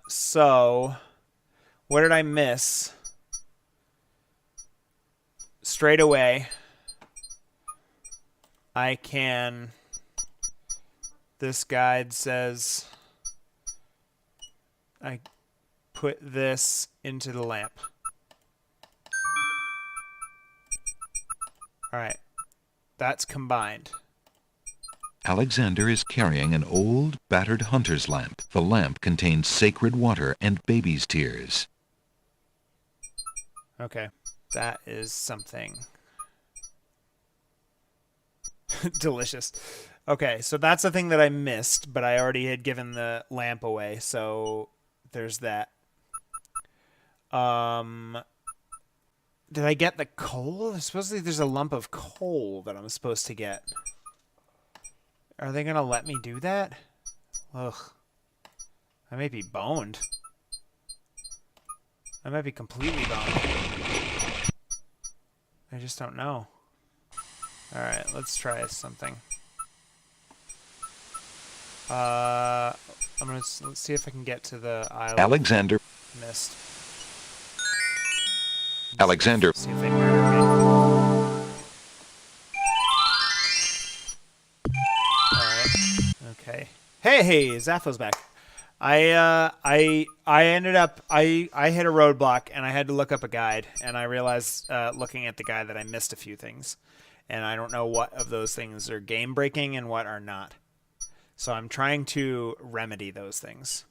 So, what did I miss? Straight away, I can... This guide says I put this into the lamp. All right. That's combined. Alexander is carrying an old, battered hunter's lamp. The lamp contains sacred water and baby's tears. Okay. That is something. Delicious. Okay, so that's the thing that I missed, but I already had given the lamp away, so there's that. Did I get the coal? Supposedly there's a lump of coal that I'm supposed to get. Are they gonna let me do that? Ugh. I may be boned. I might be completely boned. I just don't know. Alright, let's try something. Let's see if I can get to the Isle Alexander. of Mist. Alexander. See if they murder me. Alright. Okay. Hey, Zapho's back. I ended up I hit a roadblock and I had to look up a guide, and I realized looking at the guide that I missed a few things, and I don't know what of those things are game breaking and what are not. So I'm trying to remedy those things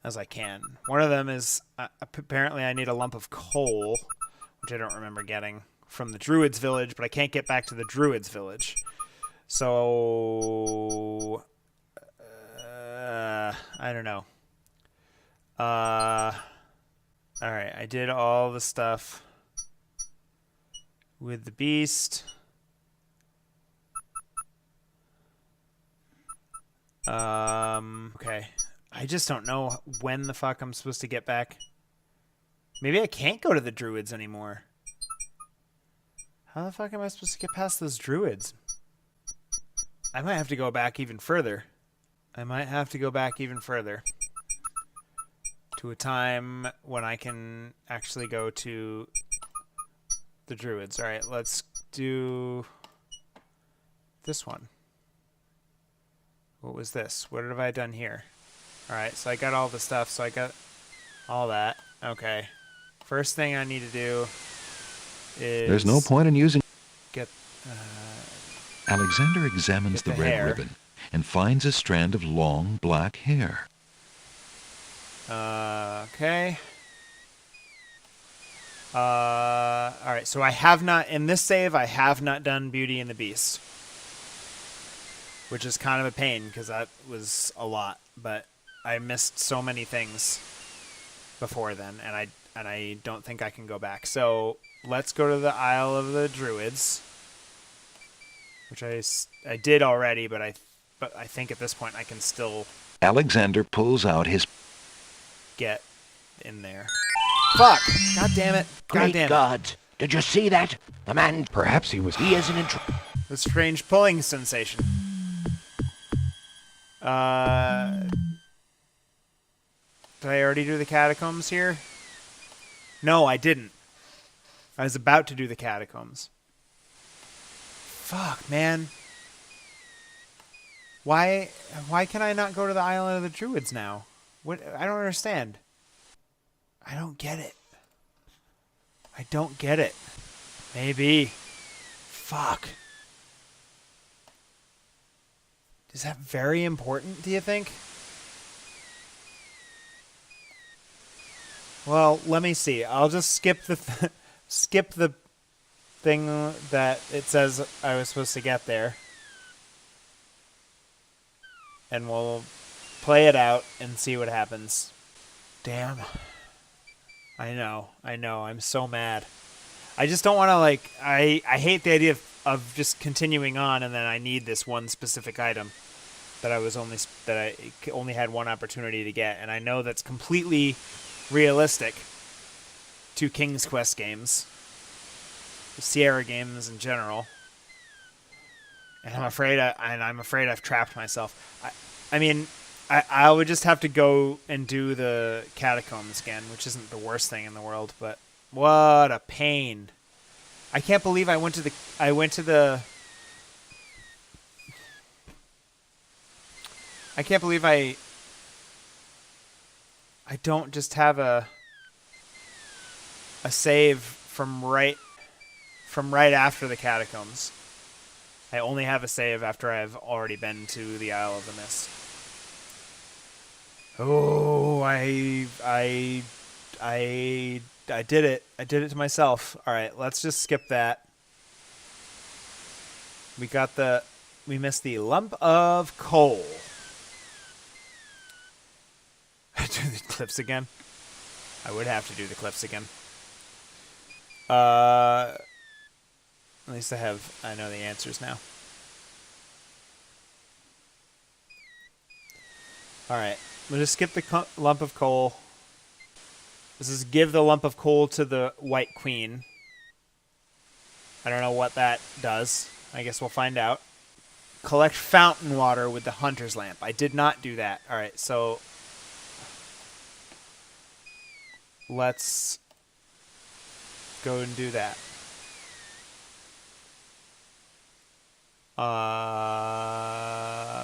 as I can. One of them is apparently I need a lump of coal, which I don't remember getting from the Druids village, but I can't get back to the Druids village. So I don't know. All right, I did all the stuff with the beast. Okay. I just don't know when the fuck I'm supposed to get back. Maybe I can't go to the Druids anymore. How the fuck am I supposed to get past those Druids? I might have to go back even further. To a time when I can actually go to the Druids. Alright, let's do this one. What was this? What have I done here? Alright, so I got all the stuff, so I got all that. Okay. First thing I need to do is... There's no point in using... Get... Alexander examines the red hair. ribbon and finds a strand of long black hair. Okay. Alright, so I have not... In this save, I have not done Beauty and the Beast. Which is kind of a pain, because that was a lot. But I missed so many things before then, and I don't think I can go back. So let's go to the Isle of the Druids, which I did already, but I think at this point I can still Alexander pulls out his... get in there. Fuck! God damn it! Great God! Did you see that? The man... Perhaps he was... He isn't in... The strange pulling sensation. Did I already do the catacombs here? No, I didn't. I was about to do the catacombs. Fuck, man. Why can I not go to the island of the Druids now? What? I don't understand. I don't get it. I don't get it. Maybe. Fuck. Is that very important, do you think? Well, let me see. I'll just skip the thing that it says I was supposed to get there. And we'll play it out and see what happens. Damn. I know. I'm so mad. I just don't want to, like... I hate the idea of just continuing on, and then I need this one specific item that I only had one opportunity to get, and I know that's completely realistic to King's Quest games, Sierra games in general, and I'm afraid I've trapped myself. I mean, I would just have to go and do the Catacombs again, which isn't the worst thing in the world, but what a pain. I can't believe I went to the I can't believe I don't just have a save from right after the Catacombs. I only have a save after I've already been to the Isle of the Mist. Oh, I did it. I did it to myself. All right, let's just skip that. We missed the lump of coal. Do the cliffs again. I would have to do the cliffs again. At least I know the answers now. Alright, we'll just skip the lump of coal. This is give the lump of coal to the White Queen. I don't know what that does. I guess we'll find out. Collect fountain water with the hunter's lamp. I did not do that. Alright, so let's go and do that.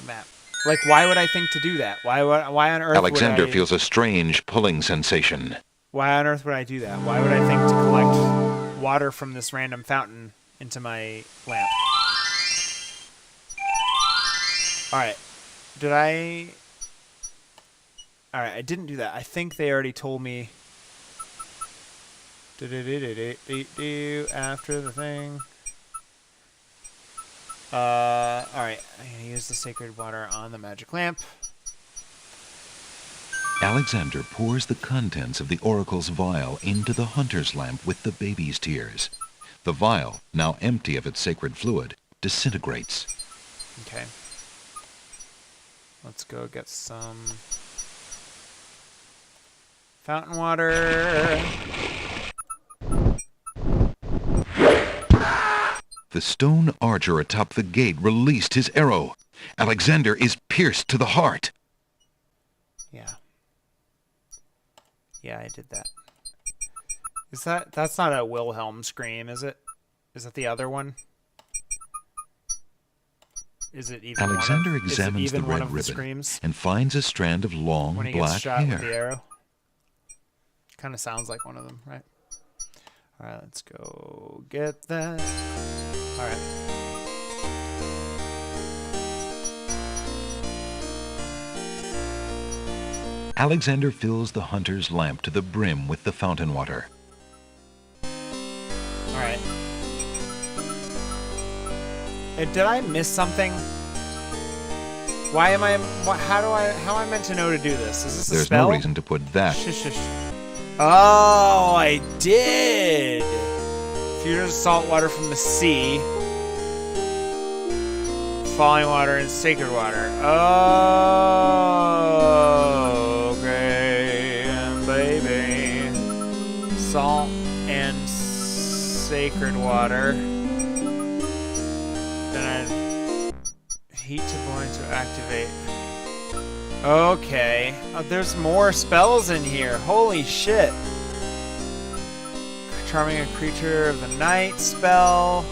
Map. Like, why would I think to do that? Why on earth Alexander would I... feels a strange pulling sensation. Why on earth would I do that? Why would I think to collect water from this random fountain into my lamp? Alright. Alright, I didn't do that. I think they already told me... after the thing. Alright, I'm gonna use the sacred water on the magic lamp. Alexander pours the contents of the oracle's vial into the hunter's lamp with the baby's tears. The vial, now empty of its sacred fluid, disintegrates. Okay. Let's go get some fountain water. The stone archer atop the gate released his arrow. Alexander is pierced to the heart. Yeah. Yeah, I did that. That's not a Wilhelm scream, is it? Is that the other one? Is it even Alexander one of, examines is it even the one red of the ribbon screams? and finds a strand of long When he gets black shot with the hair. arrow? Kind of sounds like one of them, right? Alright, let's go get that. Alright. Alexander fills the hunter's lamp to the brim with the fountain water. Alright. Did I miss something? Why am I... How am I meant to know to do this? Is this a There's spell? no reason to put that. Shush, shush. Oh, I did! Filter salt water from the sea. Falling water and sacred water. Oh, okay, baby. Salt and sacred water. Then I heat to boiling to activate. Okay. Oh, there's more spells in here. Holy shit. Charming a creature of the night spell.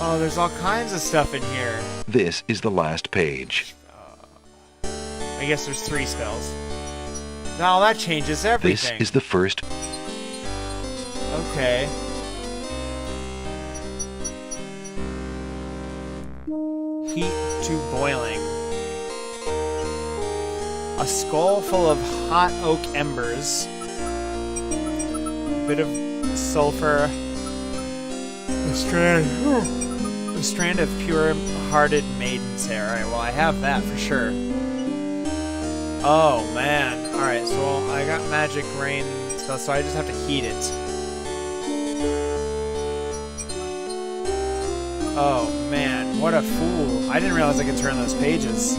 Oh, there's all kinds of stuff in here. This is the last page. I guess there's 3 spells. Now that changes everything. This is the first. Okay. Heat to boiling. A skull full of hot oak embers. A bit of sulfur. A strand of pure-hearted maiden's hair. Alright, well, I have that for sure. Oh, man. Alright, so I got magic rain spell, so I just have to heat it. Oh, man. What a fool. I didn't realize I could turn those pages.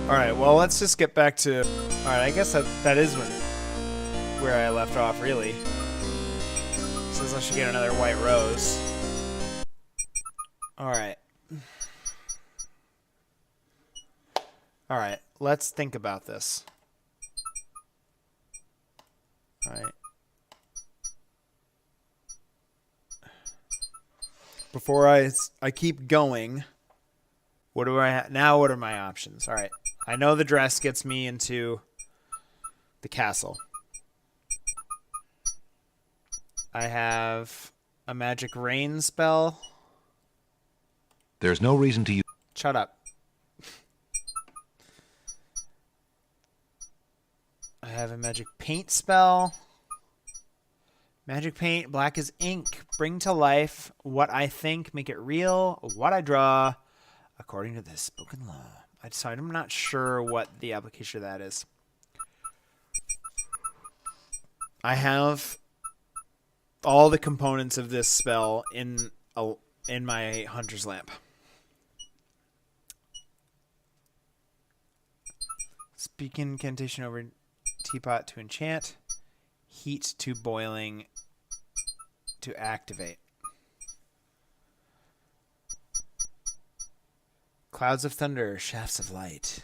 Alright, well, let's just get back to... Alright, I guess that is where I left off, really. Says I should get another white rose. Alright. All right, let's think about this. All right. Before I keep going, what do I now? What are my options? All right, I know the dress gets me into the castle. I have a magic rain spell. There's no reason to use... Shut up. I have a magic paint spell. Magic paint, black as ink. Bring to life what I think, make it real, what I draw, according to this spoken law. I'm not sure what the application of that is. I have all the components of this spell in my Hunter's Lamp. Speak incantation over teapot to enchant. Heat to boiling to activate. Clouds of thunder, shafts of light.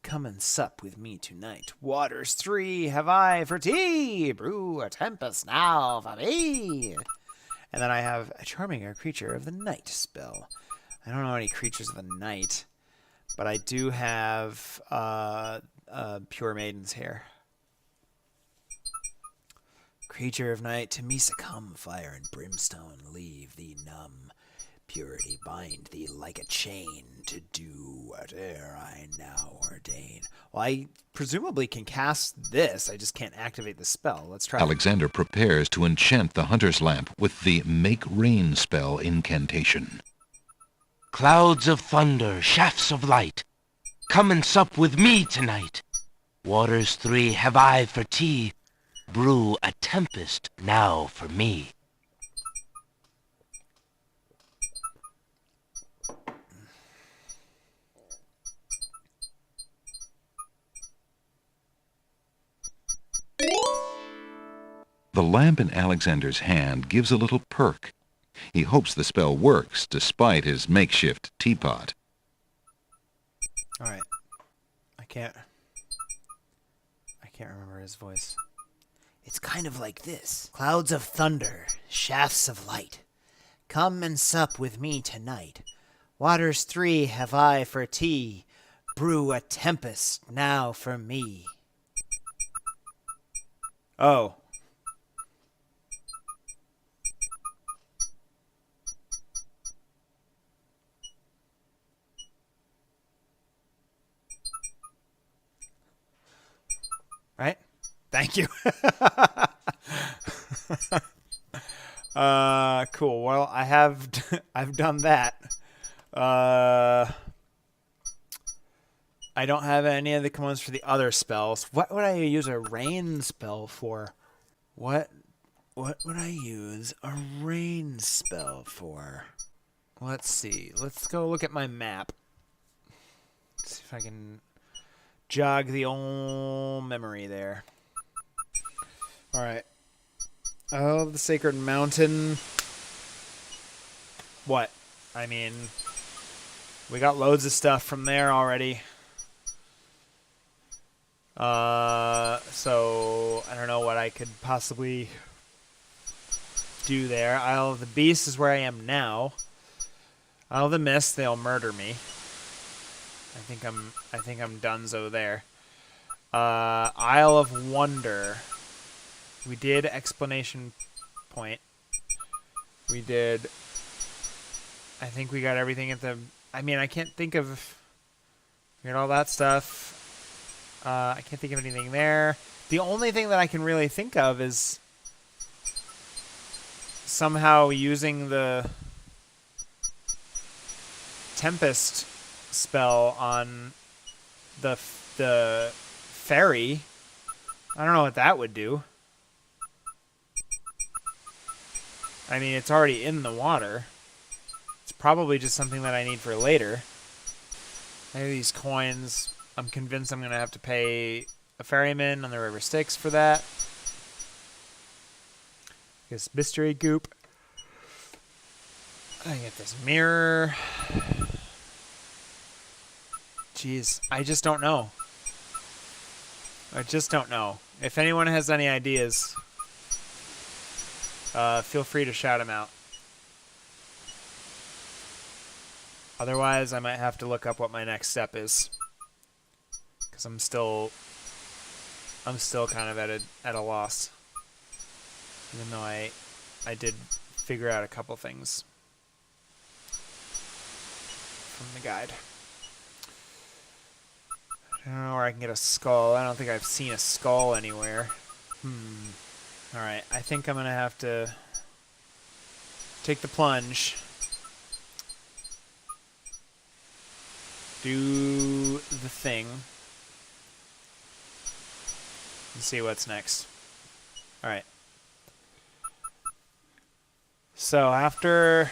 Come and sup with me tonight. Waters 3 have I for tea. Brew a tempest now for me. And then I have a charming creature of the night spell. I don't know any creatures of the night, but I do have Pure Maiden's Hair. Creature of night, to me succumb. Fire and brimstone leave thee numb. Purity bind thee like a chain to do whate'er I now ordain. Well, I presumably can cast this. I just can't activate the spell. Let's try. Alexander prepares to enchant the Hunter's Lamp with the Make Rain spell incantation. Clouds of thunder, shafts of light. Come and sup with me tonight. Waters 3 have I for tea. Brew a tempest now for me. The lamp in Alexander's hand gives a little perk. He hopes the spell works despite his makeshift teapot. All right. I can't remember his voice. It's kind of like this. Clouds of thunder, shafts of light. Come and sup with me tonight. Waters 3 have I for tea. Brew a tempest now for me. Oh. Right? Thank you. Cool. Well, I've done that. I don't have any of the commands for the other spells. What would I use a rain spell for? What would I use a rain spell for? Let's see. Let's go look at my map. Let's see if I can jog the old memory there. All right. Oh, the Sacred Mountain. What? I mean, we got loads of stuff from there already. So I don't know what I could possibly do there. Isle of the Beast is where I am now. Isle of the Mist, they'll murder me. I think I'm donezo there. Isle of Wonder. We did Explanation Point. We did. I think we got everything at the. I mean, I can't think of. We got all that stuff. I can't think of anything there. The only thing that I can really think of is somehow using the Tempest spell on the ferry. I don't know what that would do. I mean, it's already in the water. It's probably just something that I need for later. I have these coins. I'm convinced I'm going to have to pay a ferryman on the River Styx for that. This mystery goop. I get this mirror. Jeez, I just don't know. I just don't know. If anyone has any ideas, feel free to shout them out. Otherwise, I might have to look up what my next step is, because I'm still kind of at a loss, even though I did figure out a couple things from the guide. I don't know where I can get a skull. I don't think I've seen a skull anywhere. Alright, I think I'm going to have to take the plunge. Do the thing. And see what's next. Alright. So after...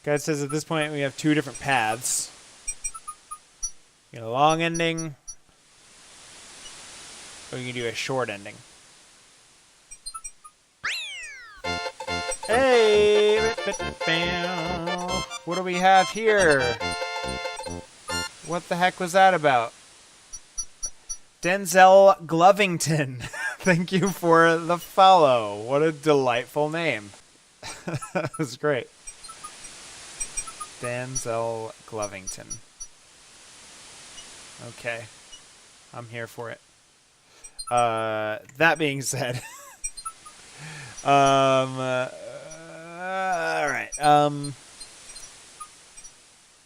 Guide says at this point we have 2 different paths. You get a long ending, or you can do a short ending. Hey! What do we have here? What the heck was that about? Denzel Glovington. Thank you for the follow. What a delightful name. That was great. Denzel Glovington. Okay. I'm here for it. That being said. Alright.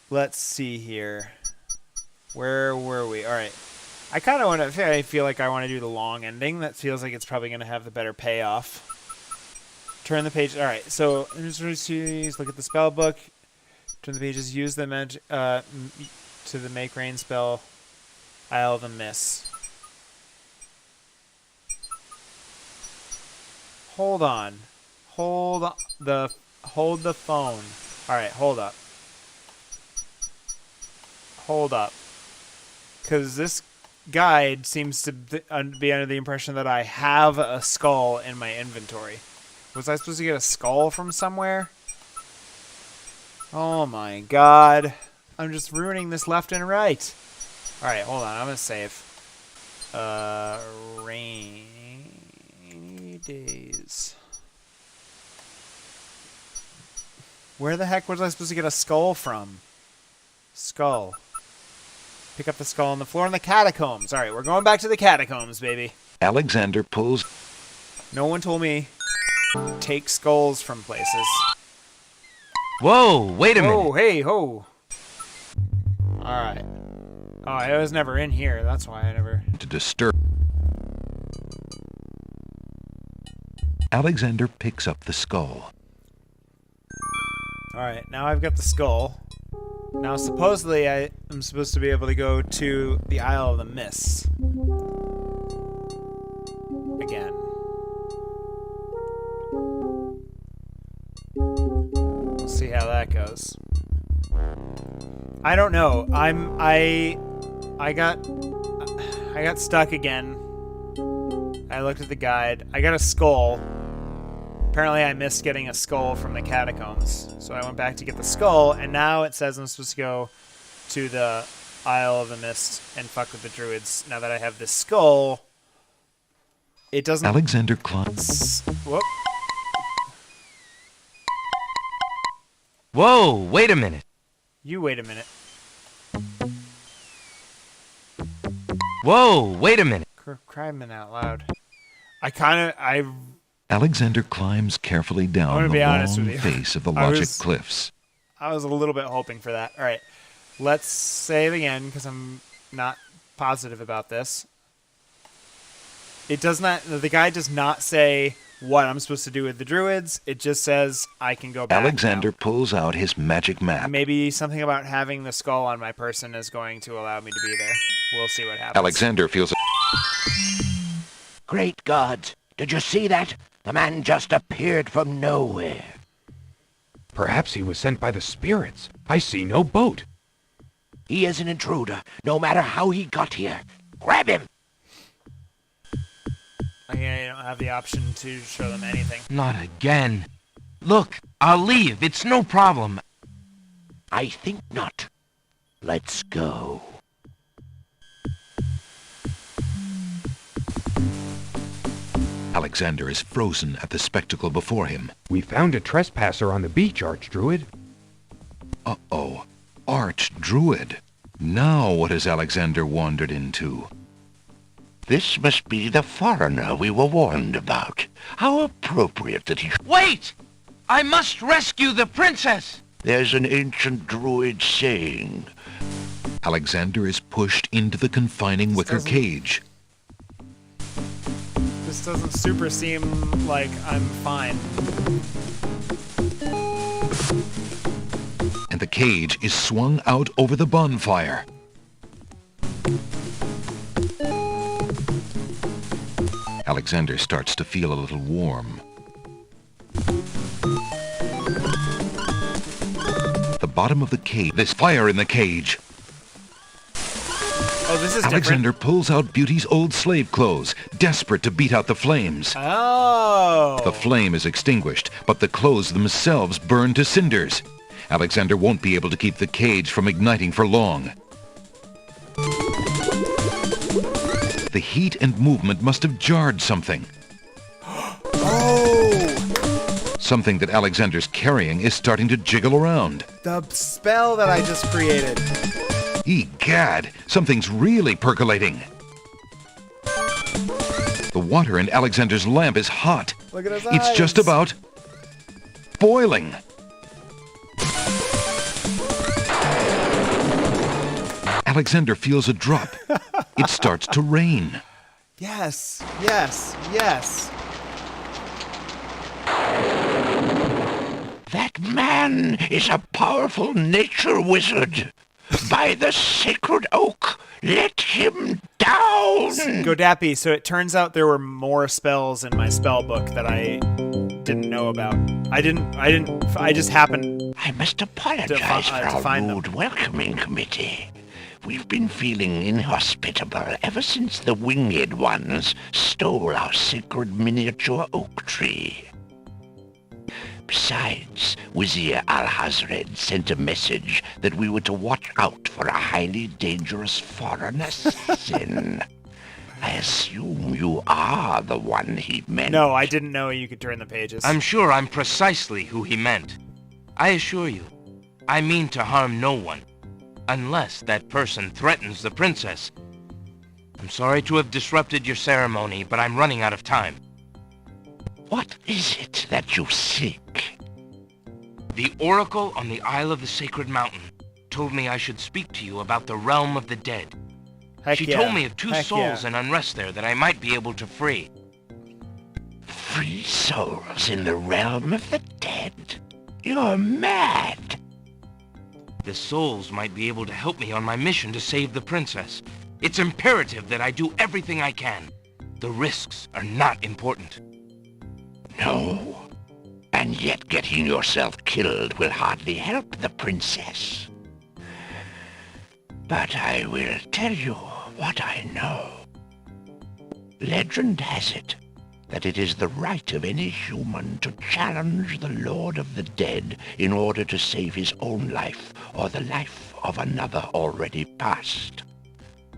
Let's see here. Where were we? Alright. I kind of want to... I feel like I want to do the long ending. That feels like it's probably going to have the better payoff. Turn the page... Alright, so... Look at the spell book. Turn the pages. Use the magic... to the make rain spell... Isle of the Miss. Hold on. Hold the phone. Alright, hold up. Hold up. Because this guide seems to be under the impression that I have a skull in my inventory. Was I supposed to get a skull from somewhere? Oh my god. I'm just ruining this left and right. Alright, hold on. I'm going to save. Rainy days. Where the heck was I supposed to get a skull from? Skull. Pick up the skull on the floor in the catacombs. Alright, we're going back to the catacombs, baby. Alexander pulls... No one told me take skulls from places. Whoa, wait a minute. Oh, hey, ho. Alright. Oh, I was never in here. That's why I never... To disturb... Alexander picks up the skull. Alright, now I've got the skull. Now, supposedly, I'm supposed to be able to go to the Isle of the Mists. Again. We'll see how that goes. I don't know. I got stuck again. I looked at the guide. I got a skull. Apparently I missed getting a skull from the catacombs. So I went back to get the skull, and now it says I'm supposed to go to the Isle of the Mist and fuck with the Druids. Now that I have this skull, it doesn't... Alexander climbs... Whoop. Whoa, wait a minute. You wait a minute. Whoa, wait a minute. Crying out loud. Alexander climbs carefully down the long face of the logic cliffs. I was a little bit hoping for that. All right, let's say it again because I'm not positive about this. It does not. The guide does not say what I'm supposed to do with the Druids. It just says I can go back. Alexander pulls out his magic map. Maybe something about having the skull on my person is going to allow me to be there. We'll see what happens. Alexander feels... Great gods! Did you see that? The man just appeared from nowhere. Perhaps he was sent by the spirits. I see no boat. He is an intruder, no matter how he got here. Grab him! I don't have the option to show them anything. Not again. Look, I'll leave. It's no problem. I think not. Let's go. Alexander is frozen at the spectacle before him. We found a trespasser on the beach, Archdruid. Uh-oh. Archdruid. Now what has Alexander wandered into? This must be the foreigner we were warned about. How appropriate that he... Wait! I must rescue the princess! There's an ancient Druid saying. Alexander is pushed into the confining wicker cage. This doesn't super seem like I'm fine. And the cage is swung out over the bonfire. Alexander starts to feel a little warm. The bottom of the cage. There's fire in the cage. Oh, this is Alexander different. pulls out Beauty's old slave clothes, desperate to beat out the flames. Oh. The flame is extinguished, but the clothes themselves burn to cinders. Alexander won't be able to keep the cage from igniting for long. The heat and movement must have jarred something. Oh. Something that Alexander's carrying is starting to jiggle around. The spell that I just created. Egad, something's really percolating. The water in Alexander's lamp is hot. Look at his It's eyes. just about boiling. Alexander feels a drop. It starts to rain. Yes, yes, yes. That man is a powerful nature wizard. By the sacred oak, let him down! Godappy, so it turns out there were more spells in my spell book that I didn't know about. I just happened. I must apologize for to our find them. rude welcoming committee. We've been feeling inhospitable ever since the winged ones stole our sacred miniature oak tree. Besides, Wizir Al-Hazred sent a message that we were to watch out for a highly dangerous foreign assassin. I assume you are the one he meant. No, I didn't know you could turn the pages. I'm sure I'm precisely who he meant. I assure you, I mean to harm no one, unless that person threatens the princess. I'm sorry to have disrupted your ceremony, but I'm running out of time. What is it that you seek? The oracle on the Isle of the Sacred Mountain told me I should speak to you about the realm of the dead. Heck She yeah. told me of two Heck souls yeah. in unrest there that I might be able to free. Free souls in the realm of the dead? You're mad! The souls might be able to help me on my mission to save the princess. It's imperative that I do everything I can. The risks are not important. No. And yet getting yourself killed will hardly help the princess. But I will tell you what I know. Legend has it that it is the right of any human to challenge the Lord of the Dead in order to save his own life or the life of another already past.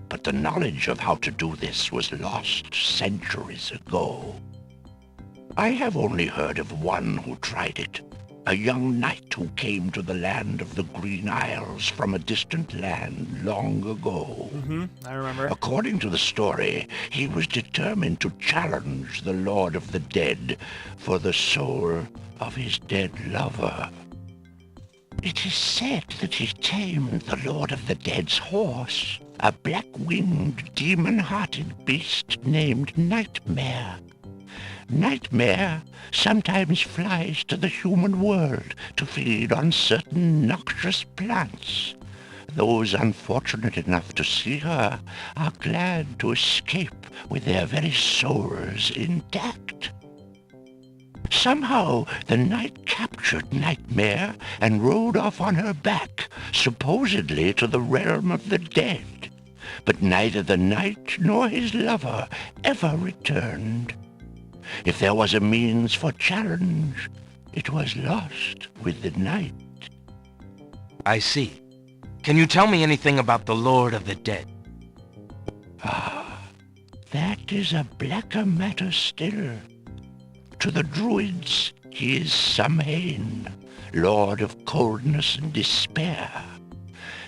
But the knowledge of how to do this was lost centuries ago. I have only heard of one who tried it, a young knight who came to the land of the Green Isles from a distant land long ago. I remember. According to the story, he was determined to challenge the Lord of the Dead for the soul of his dead lover. It is said that he tamed the Lord of the Dead's horse, a black-winged, demon-hearted beast named Nightmare. Nightmare sometimes flies to the human world to feed on certain noxious plants. Those unfortunate enough to see her are glad to escape with their very souls intact. Somehow the knight captured Nightmare and rode off on her back, supposedly to the realm of the dead. But neither the knight nor his lover ever returned. If there was a means for challenge, it was lost with the night. I see. Can you tell me anything about the Lord of the Dead? That is a blacker matter still. To the Druids, he is Samhain, lord of coldness and despair.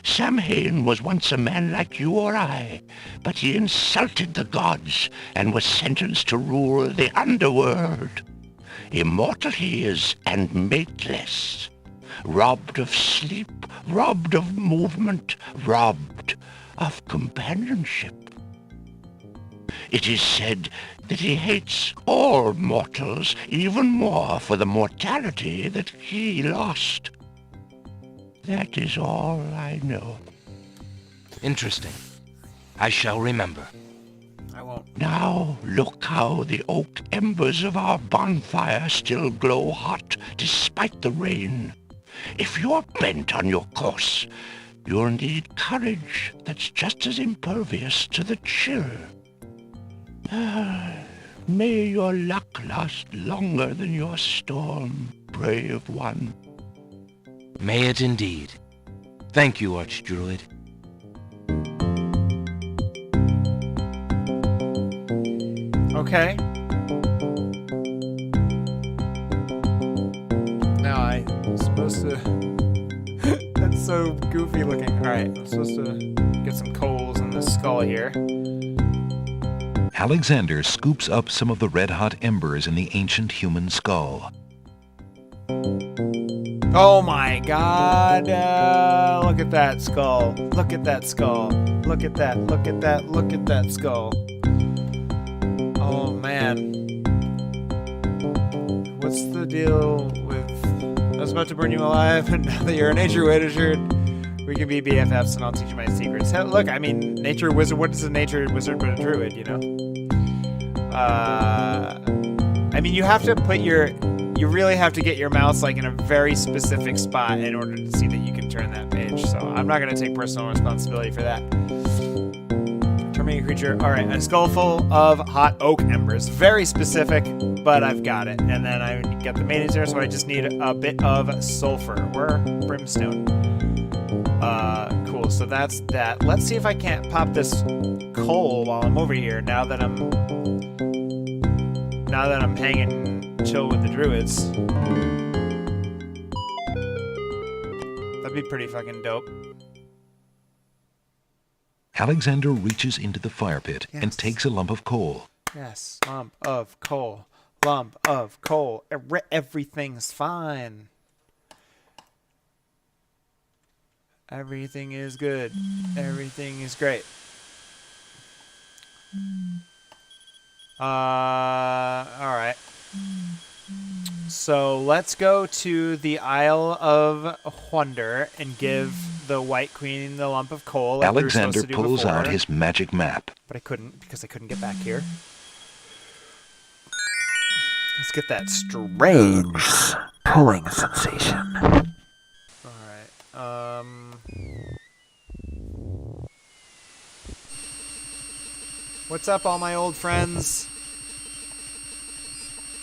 Samhain was once a man like you or I, but he insulted the gods and was sentenced to rule the underworld. Immortal he is and mateless, robbed of sleep, robbed of movement, robbed of companionship. It is said that he hates all mortals even more for the mortality that he lost. That is all I know. Interesting. I shall remember. I won't. Now look how the oak embers of our bonfire still glow hot despite the rain. If you're bent on your course, you'll need courage that's just as impervious to the chill. May your luck last longer than your storm, brave one. May it indeed. Thank you, Archdruid. Okay. Now I'm supposed to... That's so goofy looking. Alright, I'm supposed to get some coals in this skull here. Alexander scoops up some of the red-hot embers in the ancient human skull. Oh my god! Look at that skull. Look at that skull. Look at that. Look at that. Look at that skull. Oh man. What's the deal with... I was about to burn you alive, and now that you're a nature wizard, we can be BFFs and I'll teach you my secrets. Hell, look, I mean, nature wizard, what is a nature wizard but a druid, you know? I mean, you have to put your... You really have to get your mouse like in a very specific spot in order to see that you can turn that page. So I'm not going to take personal responsibility for that. Turning a creature. All right, a skull full of hot oak embers. Very specific, but I've got it. And then I get the mayonnaise there, so I just need a bit of sulfur. Or brimstone. Cool, so that's that. Let's see if I can't pop this coal while I'm over here, now that I'm hanging chill with the Druids. That'd be pretty fucking dope. Alexander reaches into the fire pit and Yes. takes a lump of coal. Yes, lump of coal. Lump of coal. Everything's fine. Everything is good. Everything is great. Alright. So let's go to the Isle of Wonder and give the White Queen the lump of coal. Like Alexander we were supposed to do pulls before, out his magic map. but I couldn't because I couldn't get back here. Let's get that strange pulling sensation. Alright. What's up, all my old friends?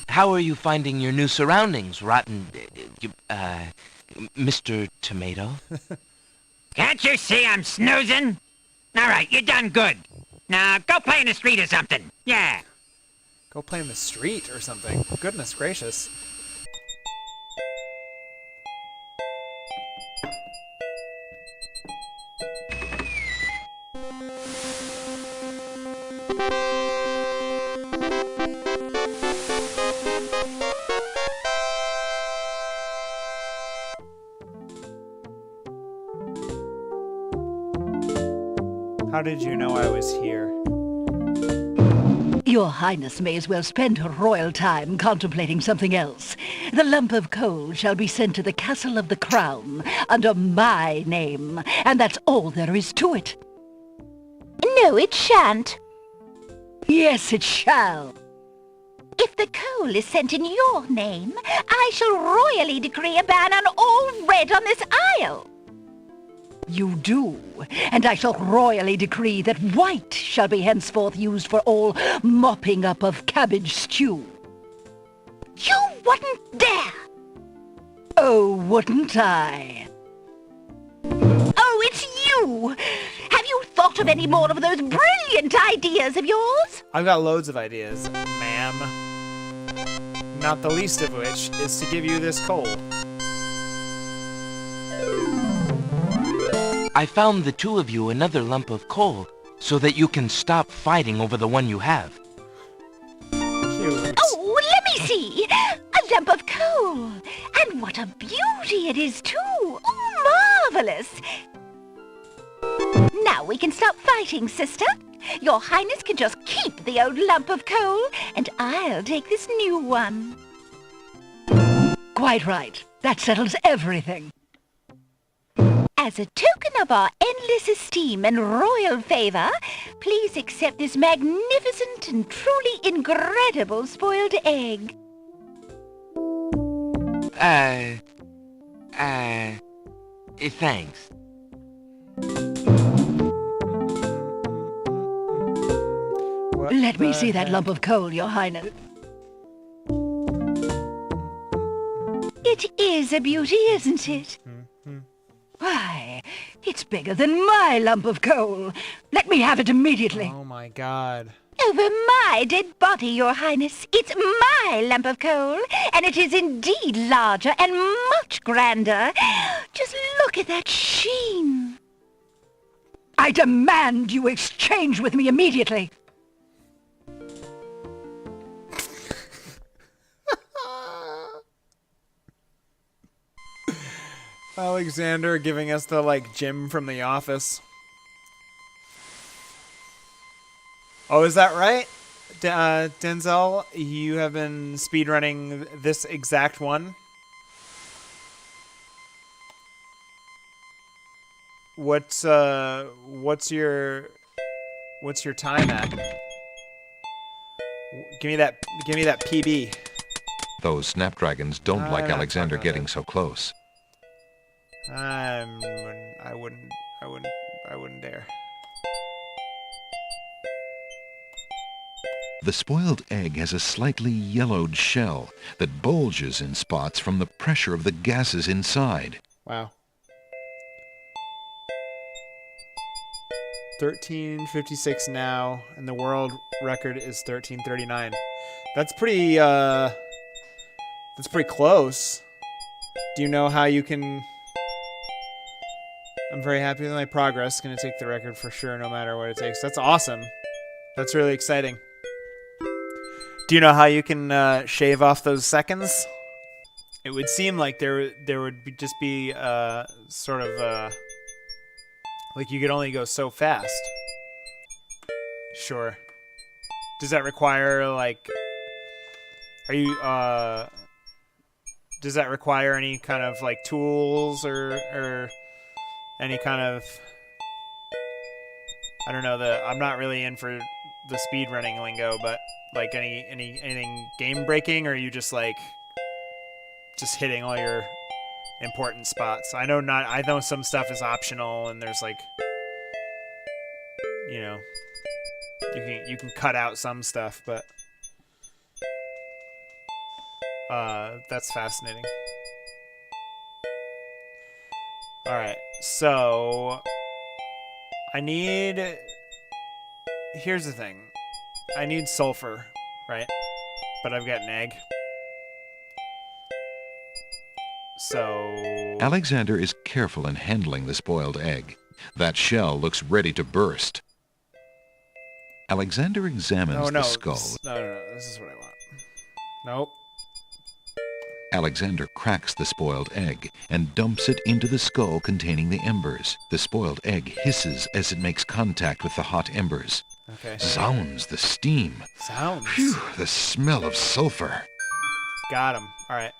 How are you finding your new surroundings, rotten... Mr. Tomato? Can't you see I'm snoozing? All right, you done good. Now, go play in the street or something. Yeah. Go play in the street or something. Goodness gracious. How did you know I was here? Your Highness may as well spend her royal time contemplating something else. The lump of coal shall be sent to the Castle of the Crown under my name, and that's all there is to it. No, it shan't. Yes, it shall. If the coal is sent in your name, I shall royally decree a ban on all red on this isle. You do, and I shall royally decree that white shall be henceforth used for all mopping up of cabbage stew. You wouldn't dare! Oh, wouldn't I? Oh, it's too. Have you thought of any more of those brilliant ideas of yours? I've got loads of ideas, ma'am. Not the least of which is to give you this coal. I found the two of you another lump of coal so that you can stop fighting over the one you have. Cute. Oh, let me see. A lump of coal. And what a beauty it is, too. Oh, marvelous. Now we can stop fighting, sister. Your Highness can just keep the old lump of coal, and I'll take this new one. Quite right. That settles everything. As a token of our endless esteem and royal favor, please accept this magnificent and truly incredible spoiled egg. Thanks. What Let me the see that heck? lump of coal, Your Highness. It is a beauty, isn't it? Why, it's bigger than my lump of coal. Let me have it immediately. Oh my god. Over my dead body, Your Highness. It's my lump of coal, and it is indeed larger and much grander. Just look at that sheen. I demand you exchange with me immediately. Alexander giving us the, like, Jim from The Office. Oh, is that right? Denzel, you have been speedrunning this exact one? What's your time at? Give me that PB. Those snapdragons don't like not Alexander talking about getting so close. I wouldn't dare. The spoiled egg has a slightly yellowed shell that bulges in spots from the pressure of the gases inside. Wow. 13:56 now, and the world record is 13:39. That's pretty close. Do you know how you can... I'm very happy with my progress. Gonna take the record for sure, no matter what it takes. That's awesome. That's really exciting. Do you know how you can shave off those seconds? It would seem like there would just be sort of like you could only go so fast. Sure. Does that require like? Are you Does that require any kind of like tools or any kind of? I don't know. I'm not really in for the speedrunning lingo, but like anything game breaking, or are you just like just hitting all your important spots? I know some stuff is optional, and there's like, you know, you can cut out some stuff, but that's fascinating. All right, so here's the thing. I need sulfur, right? But I've got an egg. So... Alexander is careful in handling the spoiled egg. That shell looks ready to burst. Alexander examines the skull. No. This is what I want. Nope. Alexander cracks the spoiled egg and dumps it into the skull containing the embers. The spoiled egg hisses as it makes contact with the hot embers. Okay. Zounds, the steam. Sounds. Phew, the smell of sulfur. Got him. All right.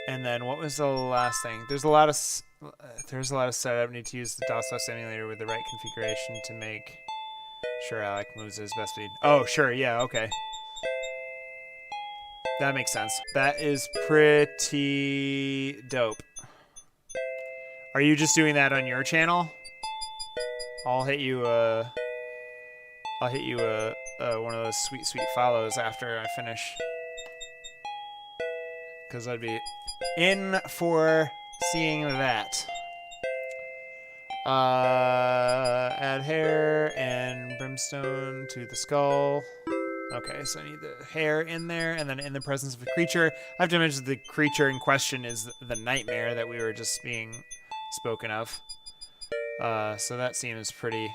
And then what was the last thing? There's a lot of setup. Need to use the DOS simulator with the right configuration to make sure Alec moves at his best speed. Oh, sure. Yeah. Okay. That makes sense. That is pretty dope. Are you just doing that on your channel? I'll hit you one of those sweet follows after I finish. Because I'd be in for seeing that. Add hair and brimstone to the skull. Okay, so I need the hair in there, and then in the presence of a creature. I have to mention the creature in question is the nightmare that we were just being spoken of. So that seems pretty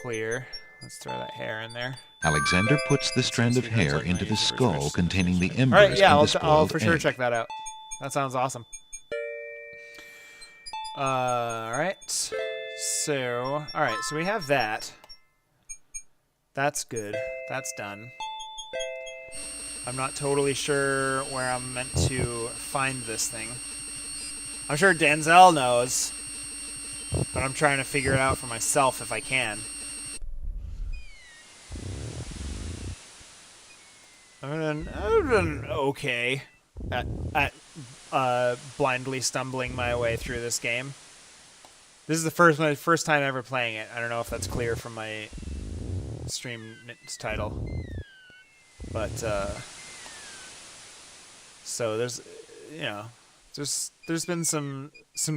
clear. Let's throw that hair in there. Alexander puts the strand of hair into the skull containing the embers All right, yeah, of the I'll spoiled for sure egg. check that out. That sounds awesome. All right. So we have that. That's good. That's done. I'm not totally sure where I'm meant to find this thing. I'm sure Denzel knows, but I'm trying to figure it out for myself if I can. I'm doing okay at blindly stumbling my way through this game. This is my first time ever playing it. I don't know if that's clear from my stream title, but so there's there's been some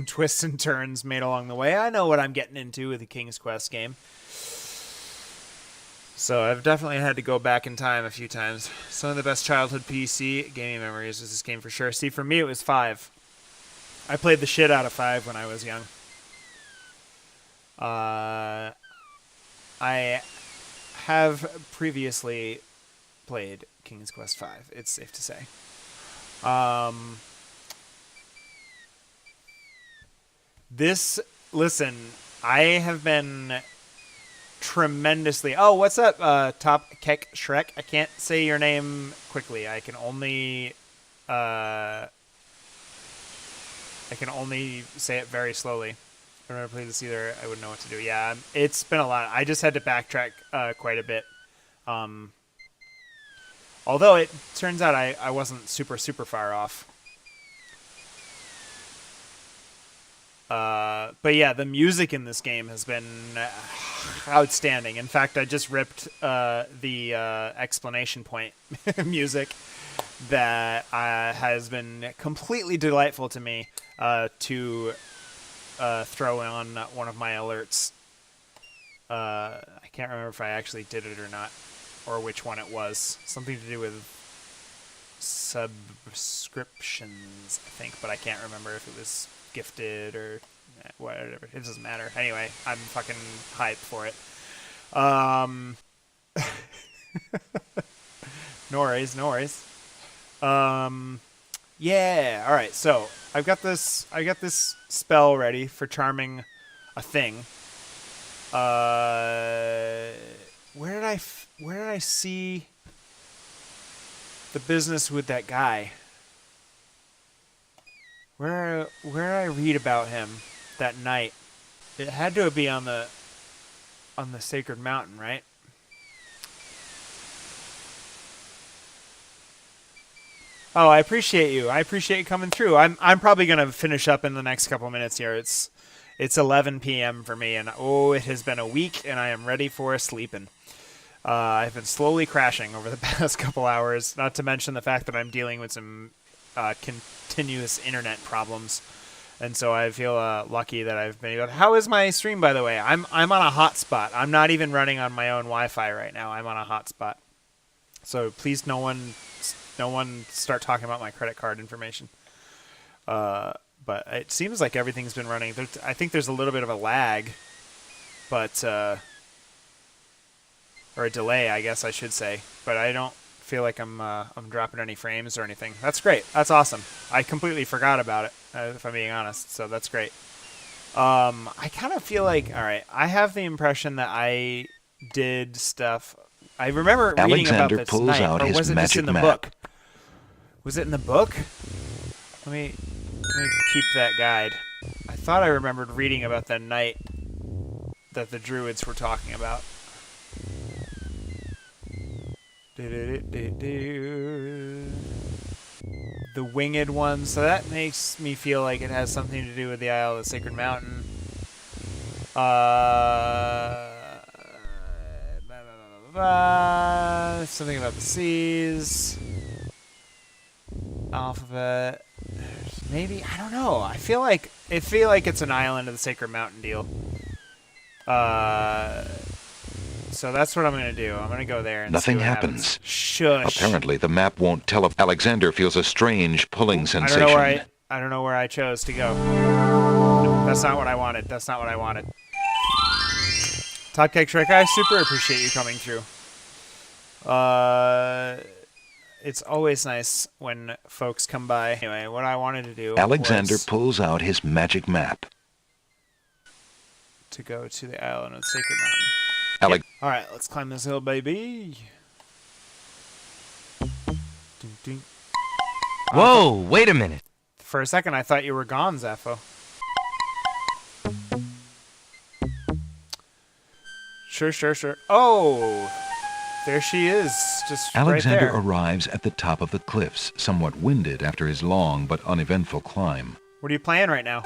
twists and turns made along the way. I know what I'm getting into with the King's Quest game, so I've definitely had to go back in time a few times. Some of the best childhood PC gaming memories is this game for sure. See, for me it was 5. I played the shit out of 5 when I was young. I have previously played King's Quest V, it's safe to say. Listen, I have been tremendously... Oh, what's up, Top Kek Shrek? I can't say your name quickly. I can only say it very slowly. If I never played this either, I wouldn't know what to do. Yeah, it's been a lot. I just had to backtrack quite a bit. Although it turns out I wasn't super far off. But yeah, the music in this game has been outstanding. In fact, I just ripped the explanation point music that has been completely delightful to me to throw on one of my alerts. I can't remember if I actually did it or not, or which one it was. Something to do with subscriptions, I think, but I can't remember if it was gifted or whatever. It doesn't matter. Anyway, I'm fucking hyped for it. No worries. Yeah, alright, so I got this spell ready for charming a thing. Where did I see the business with that guy? Where did I read about him that night? It had to be on the sacred mountain, right? Oh, I appreciate you. I appreciate you coming through. I'm probably gonna finish up in the next couple minutes here. It's 11 p.m. for me, and it has been a week, and I am ready for sleeping. I've been slowly crashing over the past couple hours, not to mention the fact that I'm dealing with some continuous internet problems, and so I feel lucky that I've been able to... How is my stream, by the way? I'm on a hotspot. I'm not even running on my own Wi-Fi right now. I'm on a hotspot. So please, no one start talking about my credit card information. But it seems like everything's been running. I think there's a little bit of a lag, but or a delay, I guess I should say. But I don't feel like I'm dropping any frames or anything. That's great. That's awesome. I completely forgot about it, if I'm being honest. So that's great. I kind of feel like, all right, I have the impression that I did stuff. I remember reading about this tonight, or was it just in the book? Was it in the book? Let me keep that guide. I thought I remembered reading about that night that the Druids were talking about. The winged one. So that makes me feel like it has something to do with the Isle of the Sacred Mountain. Something about the seas. Alphabet. There's Maybe, I don't know. I feel like it's an Island of the Sacred Mountain deal. So that's what I'm gonna do. I'm gonna go there and Nothing see what happens. happens. Shush. Apparently, the map won't tell if Alexander feels a strange pulling sensation. I don't know where I chose to go. That's not what I wanted. That's not what I wanted. Top Cake Shrek, I super appreciate you coming through. It's always nice when folks come by. Anyway, what I wanted to do Alexander was pulls out his magic map. to go to the Island of the Sacred Mountain. Alex All right, let's climb this hill, baby. Ding, ding. Whoa, wait a minute. For a second, I thought you were gone, Zaffo. Sure. Oh, there she is, just Alexander right there. arrives at the top of the cliffs, somewhat winded after his long but uneventful climb. What are you playing right now?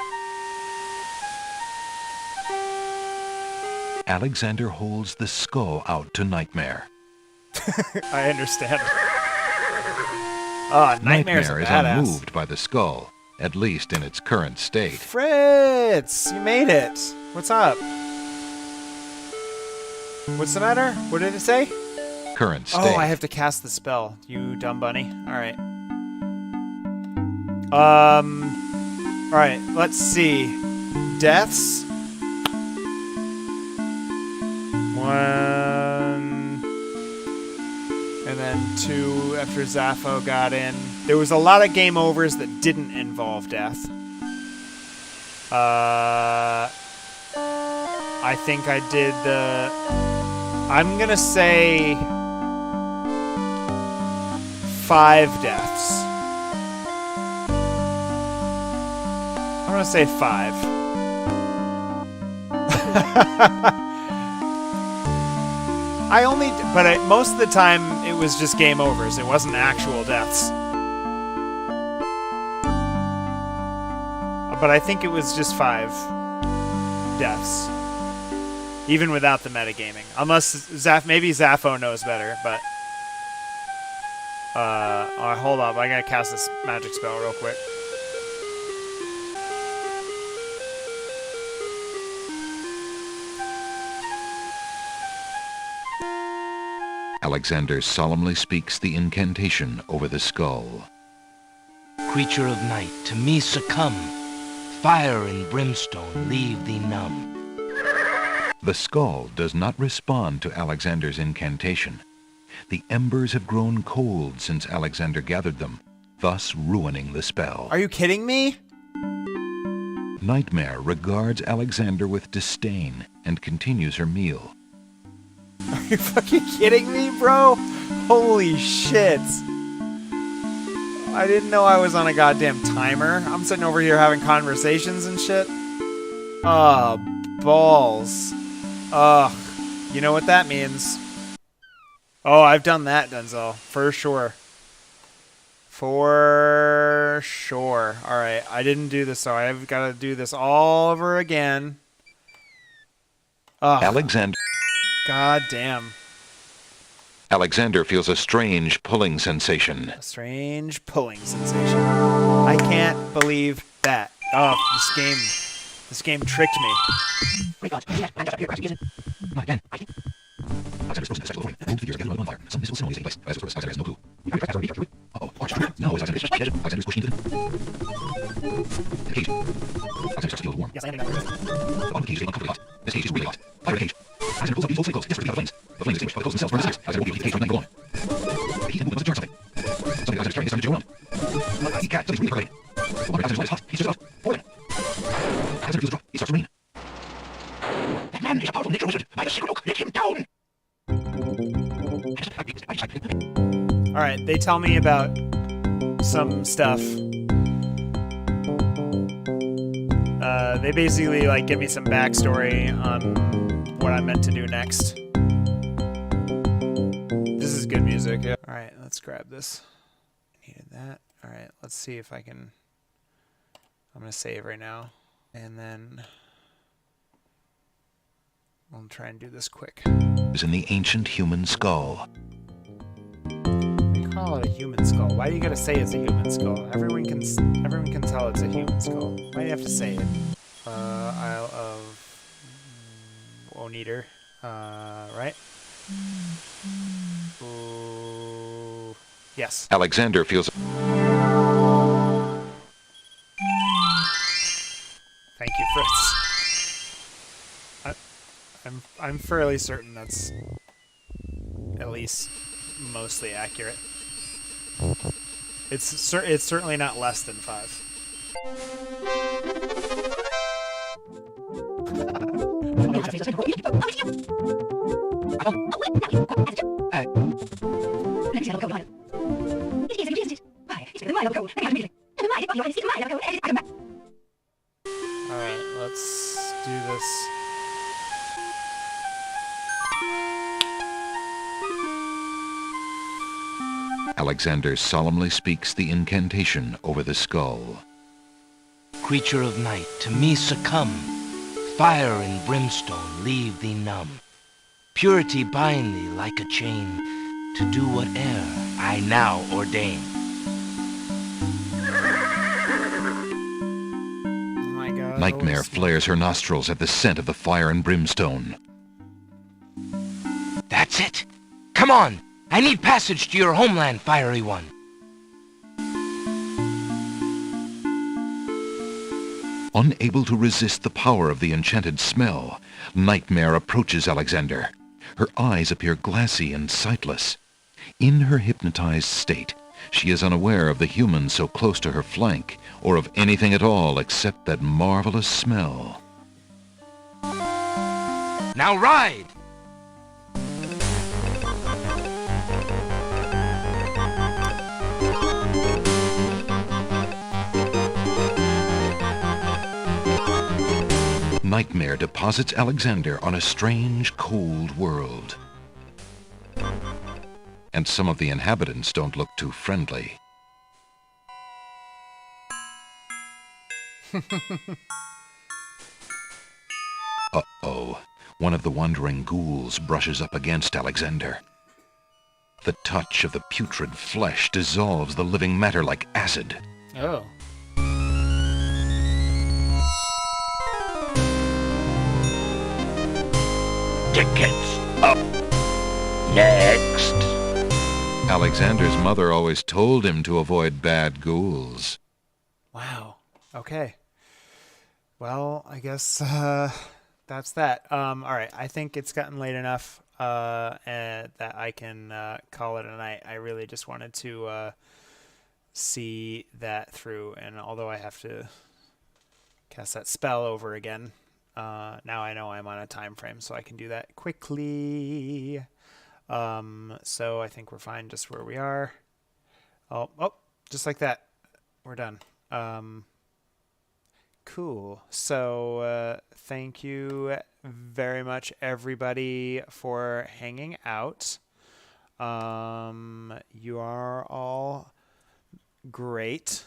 Alexander holds the skull out to Nightmare. I understand. Oh, Nightmare's a Nightmare is badass. unmoved by the skull, at least in its current state. Fritz, you made it. What's up? What's the matter? What did it say? Current state. Oh, I have to cast the spell. You dumb bunny. All right. All right. Let's see. Deaths. 1. And then 2 after Zaffo got in. There was a lot of game overs that didn't involve death. I think I did the... I'm gonna say 5 deaths. I'm gonna say 5. Most of the time it was just game overs. It wasn't actual deaths. But I think it was just 5 deaths. Even without the metagaming. Unless maybe Zaffo knows better, but... hold up. I gotta cast this magic spell real quick. Alexander solemnly speaks the incantation over the skull. Creature of night, to me succumb. Fire and brimstone leave thee numb. The skull does not respond to Alexander's incantation. The embers have grown cold since Alexander gathered them, thus ruining the spell. Are you kidding me? Nightmare regards Alexander with disdain and continues her meal. Are you fucking kidding me, bro? Holy shit. I didn't know I was on a goddamn timer. I'm sitting over here having conversations and shit. Oh, balls. Ugh. You know what that means. Oh, I've done that, Denzel. For sure. For sure. Alright, I didn't do this, so I've got to do this all over again. Ugh. Alexander feels a strange pulling sensation. A strange pulling sensation. I can't believe that. Oh, this game tricked me. That man is a powerful nature wizard. By the secret oak, let him down. Alright, they tell me about some stuff. They basically like give me some backstory on what I'm meant to do next. This is good music. Yeah. Alright, let's grab this. Needed that. Alright, let's see if I can... I'm going to save right now. And then... I'll try and do this quick. Is in the ancient human skull. What are you calling call it a human skull? Why do you gotta say it's a human skull? Everyone can tell it's a human skull. Why do you have to say it? Isle of Oneater. Right? Ooh. Yes. Alexander feels... Thank you, Fritz. I'm fairly certain that's at least mostly accurate. It's certainly not less than 5. Alright, let's do this. Alexander solemnly speaks the incantation over the skull. Creature of night, to me succumb. Fire and brimstone leave thee numb. Purity bind thee like a chain, to do whate'er I now ordain. Oh my god. Nightmare flares her nostrils at the scent of the fire and brimstone. That's it! Come on! I need passage to your homeland, fiery one. Unable to resist the power of the enchanted smell, Nightmare approaches Alexander. Her eyes appear glassy and sightless. In her hypnotized state, she is unaware of the human so close to her flank, or of anything at all except that marvelous smell. Now ride! Nightmare deposits Alexander on a strange, cold world. And some of the inhabitants don't look too friendly. Uh-oh. One of the wandering ghouls brushes up against Alexander. The touch of the putrid flesh dissolves the living matter like acid. Oh. Tickets up. Next. Alexander's mother always told him to avoid bad ghouls. Wow. Okay. Well, I guess that's that. All right. I think it's gotten late enough and that I can call it a night. I really just wanted to see that through, and although I have to cast that spell over again, now I know I'm on a time frame, so I can do that quickly. So I think we're fine just where we are. Oh, just like that. We're done. Cool. So thank you very much, everybody, for hanging out. You are all great.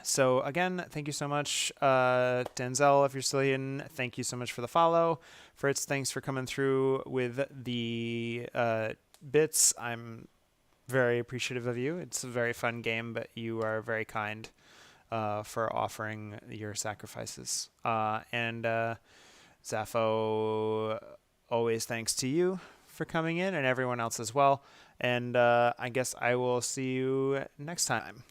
So again, thank you so much, Denzel, if you're still in. Thank you so much for the follow. Fritz, thanks for coming through with the bits. I'm very appreciative of you. It's a very fun game, but you are very kind for offering your sacrifices. And Zaffo, always thanks to you for coming in, and everyone else as well. And I guess I will see you next time.